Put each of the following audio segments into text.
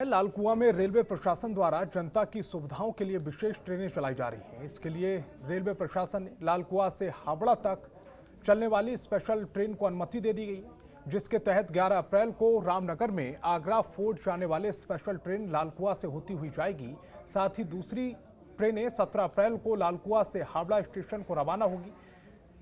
लाल कुआं में रेलवे प्रशासन द्वारा जनता की सुविधाओं के लिए विशेष ट्रेनें चलाई जा रही हैं। इसके लिए रेलवे प्रशासन ने लाल कुआं से हावड़ा तक चलने वाली स्पेशल ट्रेन को अनुमति दे दी गई है, जिसके तहत 11 अप्रैल को रामनगर में आगरा फोर्ट जाने वाले स्पेशल ट्रेन लाल कुआं से होती हुई जाएगी। साथ ही दूसरी ट्रेनें 17 अप्रैल को लाल कुआं से हावड़ा स्टेशन को रवाना होगी,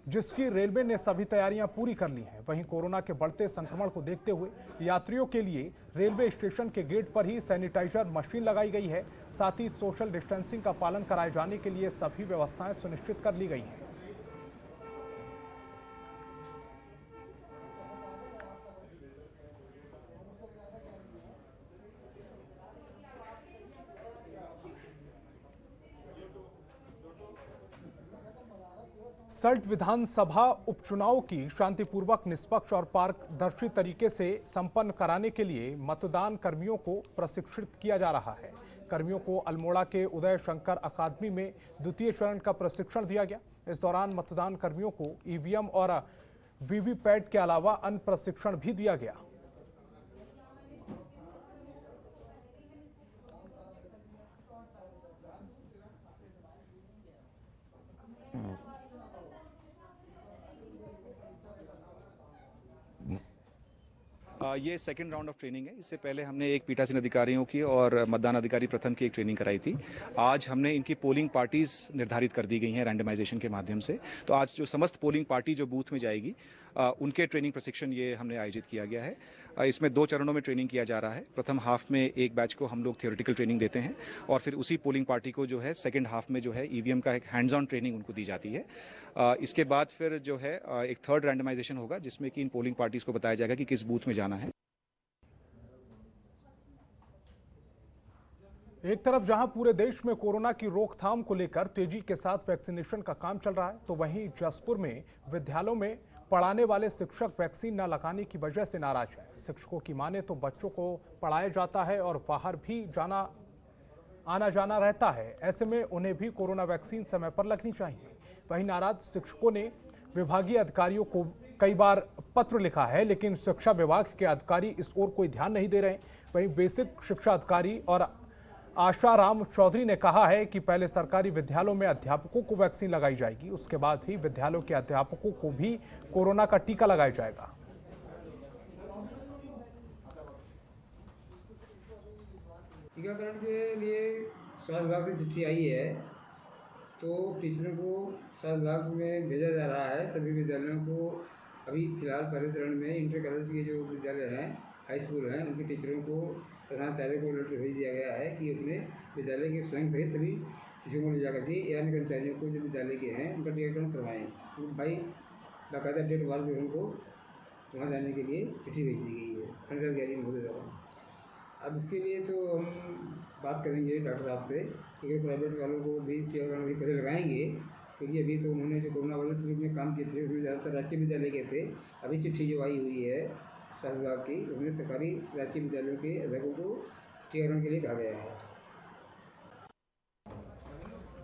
जिसकी रेलवे ने सभी तैयारियां पूरी कर ली हैं। वहीं कोरोना के बढ़ते संक्रमण को देखते हुए यात्रियों के लिए रेलवे स्टेशन के गेट पर ही सैनिटाइजर मशीन लगाई गई है। साथ ही सोशल डिस्टेंसिंग का पालन कराए जाने के लिए सभी व्यवस्थाएं सुनिश्चित कर ली गई हैं। सल्ट विधानसभा उपचुनाव की शांतिपूर्वक, निष्पक्ष और पारदर्शी तरीके से संपन्न कराने के लिए मतदान कर्मियों को प्रशिक्षित किया जा रहा है। कर्मियों को अल्मोड़ा के उदय शंकर अकादमी में द्वितीय चरण का प्रशिक्षण दिया गया। इस दौरान मतदान कर्मियों को ईवीएम और वीवीपैट के अलावा अन्य प्रशिक्षण भी दिया गया। ये सेकंड राउंड ऑफ ट्रेनिंग है। इससे पहले हमने एक पीठासीन अधिकारियों की और मतदान अधिकारी प्रथम की एक ट्रेनिंग कराई थी। आज हमने इनकी पोलिंग पार्टीज निर्धारित कर दी गई हैं रैंडमाइजेशन के माध्यम से। तो आज जो समस्त पोलिंग पार्टी जो बूथ में जाएगी उनके ट्रेनिंग प्रशिक्षण ये हमने आयोजित किया गया है। इसमें 2 चरणों में ट्रेनिंग किया जा रहा है। प्रथम हाफ में एक बैच को हम लोग थियोरेटिकल ट्रेनिंग देते हैं और फिर उसी पोलिंग पार्टी को जो है सेकेंड हाफ में जो है ईवीएम का एक हैंड्स ऑन ट्रेनिंग उनको दी जाती है। इसके बाद फिर जो है एक थर्ड रैंडमाइजेशन होगा, जिसमें कि इन पोलिंग पार्टीज को बताया जाएगा कि किस बूथ में जाना है। एक तरफ जहां पूरे देश में कोरोना की रोकथाम को लेकर तेजी के साथ वैक्सीनेशन का काम चल रहा है, तो वहीं जसपुर में विद्यालयों में पढ़ाने वाले शिक्षक वैक्सीन न लगाने की वजह से नाराज है। शिक्षकों की माने तो बच्चों को पढ़ाया जाता है और बाहर भी आना जाना रहता है। ऐसे में उन्हें भी कोरोना वैक्सीन समय पर लगनी चाहिए। वहीं नाराज शिक्षकों ने विभागीय अधिकारियों को कई बार पत्र लिखा है, लेकिन शिक्षा विभाग के अधिकारी इस ओर कोई ध्यान नहीं दे रहे। वहीं बेसिक शिक्षा अधिकारी और आशाराम चौधरी ने कहा है कि पहले सरकारी विद्यालयों में अध्यापकों को वैक्सीन लगाई जाएगी, उसके बाद ही विद्यालयों के अध्यापकों को भी कोरोना का टीका लगाया जाएगा। टीकाकरण के लिए स्वास्थ्य विभाग से चिट्ठी आई है, तो टीचरों को स्वास्थ्य विभाग में भेजा जा रहा है। सभी विद्यालयों को अभी फिलहाल पहले चरण में इंटर कॉलेज के जो विद्यालय हैं, हाई स्कूल हैं, उनके टीचरों को प्रधानाचार्य को लेटर भेज दिया गया है कि अपने विद्यालय के स्वयं सहित सभी शिक्षकों को ले जाकर के या अन्य कर्मचारियों को जो विद्यालय के हैं उनका टीकाकरण करवाएं। तो भाई बाकायदा डेट वार में उनको वहाँ जाने के लिए चिट्ठी भेज दी गई है खंडर गैरी महोदय द्वारा। अब इसके लिए तो हम बात करेंगे डॉक्टर साहब से कि अगर प्राइवेट वालों को भी टीकाकरण अभी पहले लगाएंगे, क्योंकि अभी तो उन्होंने जो कोरोना वायरस में काम किए थे उसमें ज़्यादातर राजकीय विद्यालय के थे। अभी चिट्ठी जो आई हुई है स्वास्थ्य विभाग की, उन्हें सरकारी राजकीय विद्यालयों के अध्यापकों को टीकाकरण के लिए कहा गया है।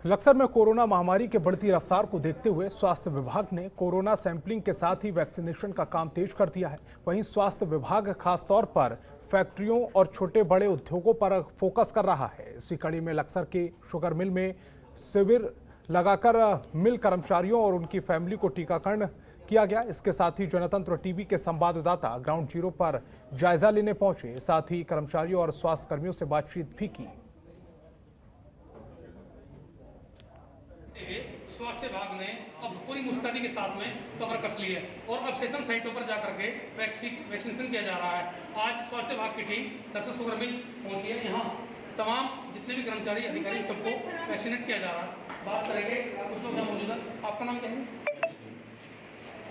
लक्सर में कोरोना महामारी के बढ़ती रफ्तार को देखते हुए स्वास्थ्य विभाग ने कोरोना सैंपलिंग के साथ ही वैक्सीनेशन का काम तेज कर दिया है। वहीं स्वास्थ्य विभाग खासतौर पर फैक्ट्रियों और छोटे बड़े उद्योगों पर फोकस कर रहा है। इसी कड़ी में लक्सर के शुगर मिल में शिविर लगाकर मिल कर्मचारियों और उनकी फैमिली को टीकाकरण किया गया। इसके साथ ही जनतंत्र टीवी के संवाददाता ग्राउंड जीरो पर जायजा लेने पहुंचे, साथ ही कर्मचारियों और स्वास्थ्य कर्मियों से बातचीत भी की। स्वास्थ्य विभाग ने अब पूरी मुस्तैदी के साथ में कवर कस ली है और अब सेशन साइटों पर जाकर के वैक्सीनेशन किया जा रहा है। आज स्वास्थ्य विभाग की टीम लक्सर शुगर मिल पहुंची है। यहाँ तमाम जितने भी कर्मचारी अधिकारी सबको वैक्सीनेट किया जा रहा है। बात करेंगे कुछ लोग मौजूद है। आपका नाम क्या है?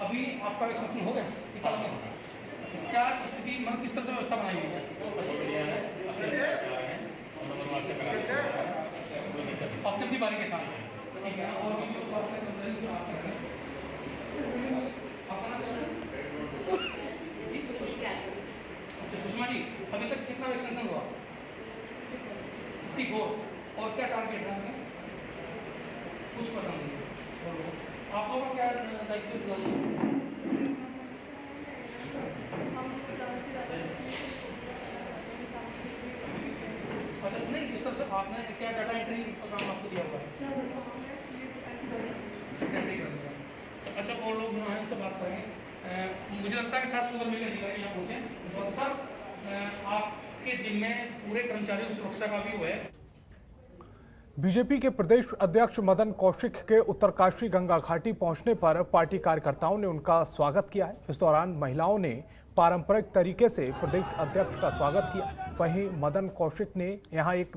अभी आपका वैक्सीनेशन हो गया? क्या स्थिति मतलब किस तरह से व्यवस्था बनाई गई है? अपनी अपनी बारी के साथ ठीक है। और सुषमा जी, अभी तक कितना वैक्सीनेशन हुआ? 54। और क्या टारगेट है? कुछ पता नहीं। आप लोगों का क्या दायित्व? अच्छा नहीं, जिस तरह से आपने क्या डाटा एंट्री का काम आपको दिया हुआ है, एंट्री कर दिया। अच्छा, और लोग जो हैं उनसे बात करेंगे। मुझे लगता है कि शायद शुगर मिल के अधिकारी यहाँ पहुँचे। सर, आपके जिम्मे पूरे कर्मचारियों की सुरक्षा का भी हुआ है। बीजेपी के प्रदेश अध्यक्ष मदन कौशिक के उत्तरकाशी गंगा घाटी पहुंचने पर पार्टी कार्यकर्ताओं ने उनका स्वागत किया है। इस दौरान महिलाओं ने पारंपरिक तरीके से प्रदेश अध्यक्ष का स्वागत किया। वहीं मदन कौशिक ने यहां एक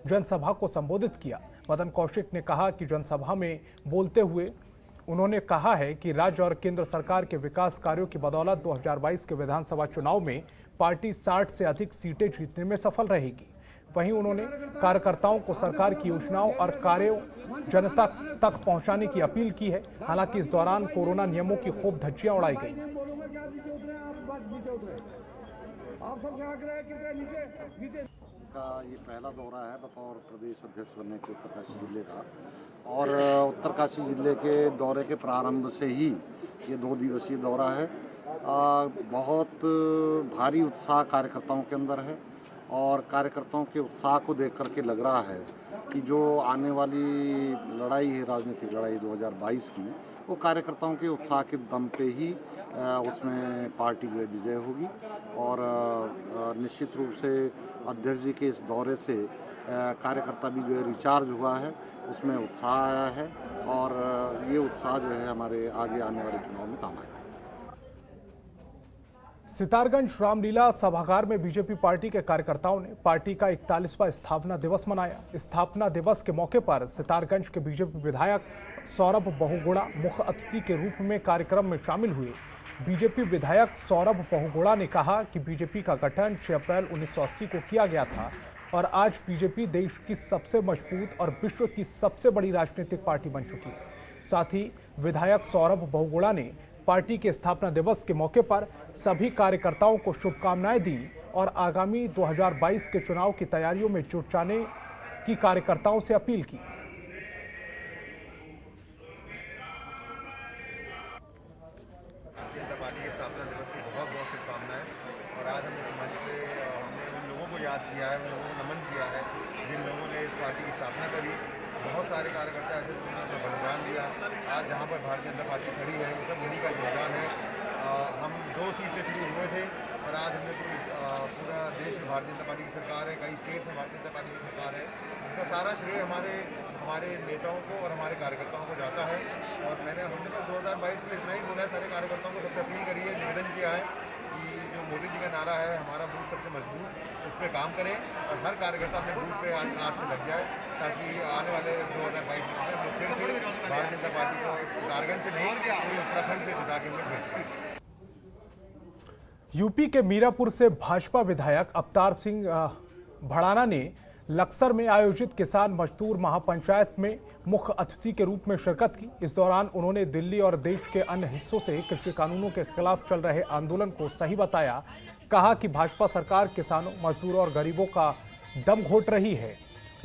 जनसभा को संबोधित किया। मदन कौशिक ने कहा कि जनसभा में बोलते हुए उन्होंने कहा है कि राज्य और केंद्र सरकार के विकास कार्यों की बदौलत 2022 के विधानसभा चुनाव में पार्टी 60 से अधिक सीटें जीतने में सफल रहेगी। वहीं उन्होंने कार्यकर्ताओं को सरकार की योजनाओं और कार्यों जनता तक पहुंचाने की अपील की है। हालांकि इस दौरान कोरोना नियमों की खूब धज्जियां उड़ाई गई। का ये पहला दौरा है बतौर प्रदेश अध्यक्ष बनने के उत्तरकाशी जिले का, और उत्तरकाशी जिले के दौरे के प्रारंभ से ही ये 2 दिवसीय दौरा है। बहुत भारी उत्साह कार्यकर्ताओं के अंदर है, और कार्यकर्ताओं के उत्साह को देख करके लग रहा है कि जो आने वाली लड़ाई है, राजनीतिक लड़ाई 2022 की, वो कार्यकर्ताओं के उत्साह के दम पे ही उसमें पार्टी जो है विजय होगी। और निश्चित रूप से अध्यक्ष जी के इस दौरे से कार्यकर्ता भी जो है रिचार्ज हुआ है, उसमें उत्साह आया है, और ये उत्साह जो है हमारे आगे आने वाले चुनाव में काम आएगा। सितारगंज रामलीला सभागार में बीजेपी पार्टी के कार्यकर्ताओं ने पार्टी का 41वां स्थापना दिवस मनाया। स्थापना दिवस के मौके पर सितारगंज के बीजेपी विधायक सौरभ बहुगुणा मुख्य अतिथि के रूप में कार्यक्रम में शामिल हुए। बीजेपी विधायक सौरभ बहुगुणा ने कहा कि बीजेपी का गठन 6 अप्रैल 1980 को किया गया था, और आज बीजेपी देश की सबसे मजबूत और विश्व की सबसे बड़ी राजनीतिक पार्टी बन चुकी है। साथ ही विधायक सौरभ बहुगुणा ने पार्टी के स्थापना दिवस के मौके पर सभी कार्यकर्ताओं को शुभकामनाएं दी और आगामी 2022 के चुनाव की तैयारियों में जुट जाने की कार्यकर्ताओं से अपील की। पार्टी के स्थापना दिवस की बहुत बहुत शुभकामनाएं। और आज हमने समाज से हमने उन लोगों को याद किया है, उन लोगों को नमन किया है जिन लोगों ने इस पार्टी की स्थापना करी। बहुत सारे कार्यकर्ता ऐसे उन्होंने बलिदान दिया। आज जहाँ पर भारतीय जनता पार्टी खड़ी है, वो सब उन्हीं का योगदान है। हम 2 सीट से शुरू हुए थे, और आज हमने पूरा देश में भारतीय जनता पार्टी की सरकार है, कई स्टेट्स में भारतीय जनता पार्टी की सरकार है। इसका सारा श्रेय हमारे नेताओं को और हमारे कार्यकर्ताओं को जाता है। और हमने तो 2022 में इतना ही बोला है, सारे कार्यकर्ताओं को सबसे अपील करी है, निवेदन किया है कि जो मोदी जी का नारा है, हमारा बूथ सबसे मजबूत, उस पर काम करें, और हर कार्यकर्ता अपने बूथ पे आज से लग जाए, ताकि आने वाले 2022 में हम लोग फिर से भारतीय जनता पार्टी को सितारगंज से नहीं, पूरे उत्तराखंड से जिता के हम लोग भेजेंगे। यूपी के मीरापुर से भाजपा विधायक अवतार सिंह भड़ाना ने लक्सर में आयोजित किसान मजदूर महापंचायत में मुख्य अतिथि के रूप में शिरकत की। इस दौरान उन्होंने दिल्ली और देश के अन्य हिस्सों से कृषि कानूनों के खिलाफ चल रहे आंदोलन को सही बताया। कहा कि भाजपा सरकार किसानों, मजदूरों और गरीबों का दम घोट रही है।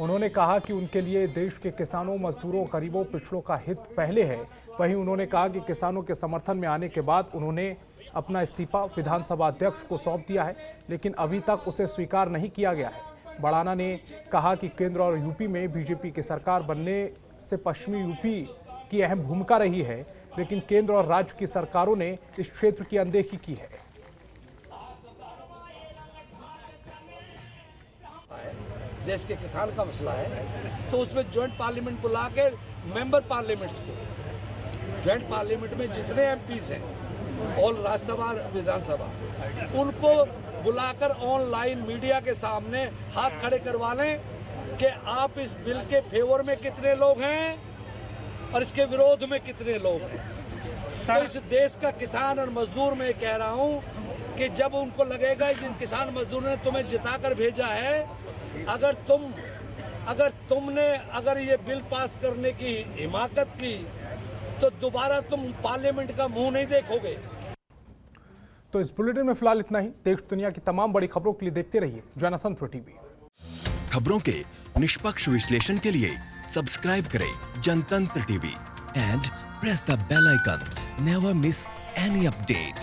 उन्होंने कहा कि उनके लिए देश के किसानों, मजदूरों, गरीबों, पिछड़ों का हित पहले है। वहीं उन्होंने कहा कि किसानों के समर्थन में आने के बाद उन्होंने अपना इस्तीफा विधानसभा अध्यक्ष को सौंप दिया है, लेकिन अभी तक उसे स्वीकार नहीं किया गया है। भड़ाना ने कहा कि केंद्र और यूपी में बीजेपी की सरकार बनने से पश्चिमी यूपी की अहम भूमिका रही है, लेकिन केंद्र और राज्य की सरकारों ने इस क्षेत्र की अनदेखी की है। देश के किसान का मसला है, तो उसमें ज्वाइंट पार्लियामेंट बुला के मेंबर पार्लियामेंट्स को, ज्वाइंट पार्लियामेंट में जितने एमपीज हैं, ऑल राज्यसभा विधानसभा, उनको बुलाकर ऑनलाइन मीडिया के सामने हाथ खड़े करवा लें कि आप इस बिल के फेवर में कितने लोग हैं और इसके विरोध में कितने लोग हैं। तो इस देश का किसान और मजदूर मैं कह रहा हूं कि जब उनको लगेगा जिन किसान मजदूर ने तुम्हें जिताकर भेजा है, अगर ये बिल पास करने की हिमाकत की, तो दोबारा तुम पार्लियामेंट का मुंह नहीं देखोगे। तो इस बुलेटिन में फिलहाल इतना ही। देश दुनिया की तमाम बड़ी खबरों के लिए देखते रहिए जनतंत्र टीवी। खबरों के निष्पक्ष विश्लेषण के लिए सब्सक्राइब करें Jantantra TV and press the bell icon. Never miss any update.